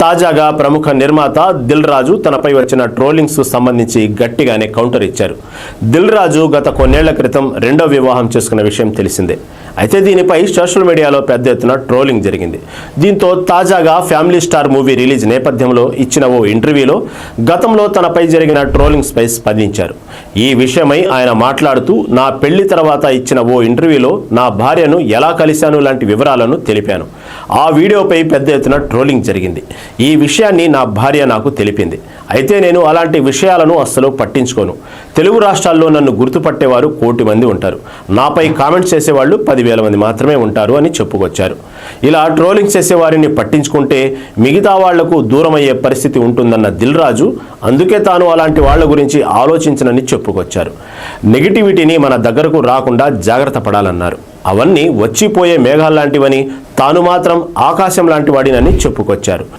తాజాగా ప్రముఖ నిర్మాత దిల్ రాజు తనపై వచ్చిన ట్రోలింగ్స్ సంబంధించి గట్టిగానే కౌంటర్ ఇచ్చారు. దిల్ రాజు గత కొన్నేళ్ల క్రితం రెండో వివాహం చేసుకున్న విషయం తెలిసిందే. అయితే దీనిపై సోషల్ మీడియాలో పెద్ద ఎత్తున ట్రోలింగ్ జరిగింది. దీంతో తాజాగా ఫ్యామిలీ స్టార్ మూవీ రిలీజ్ నేపథ్యంలో ఇచ్చిన ఓ ఇంటర్వ్యూలో గతంలో తనపై జరిగిన ట్రోలింగ్స్పై స్పందించారు. ఈ విషయమై ఆయన మాట్లాడుతూ, నా పెళ్లి తర్వాత ఇచ్చిన ఓ ఇంటర్వ్యూలో నా భార్యను ఎలా కలిశాను లాంటి వివరాలను తెలిపాను. ఆ వీడియోపై పెద్ద ఎత్తున ట్రోలింగ్ జరిగింది. ఈ విషయాన్ని నా భార్య నాకు తెలిపింది. అయితే నేను అలాంటి విషయాలను అస్సలు పట్టించుకోను. తెలుగు రాష్ట్రాల్లో నన్ను గుర్తుపట్టేవారు 1 కోటి మంది ఉంటారు. నాపై కామెంట్స్ చేసేవాళ్ళు 10,000 మంది మాత్రమే ఉంటారు అని చెప్పుకొచ్చారు. ఇలా ట్రోలింగ్ చేసేవారిని పట్టించుకుంటే మిగతా వాళ్లకు దూరమయ్యే పరిస్థితి ఉంటుందన్న దిల్ రాజు అందుకే తాను అలాంటి వాళ్ల గురించి ఆలోచించనని చెప్పుకొచ్చారు. నెగిటివిటీని మన దగ్గరకు రాకుండా జాగ్రత్త పడాలన్నారు. అవన్నీ వచ్చిపోయే మేఘాల్లాంటివని, తాను మాత్రం ఆకాశం లాంటి వాడినని చెప్పుకొచ్చారు.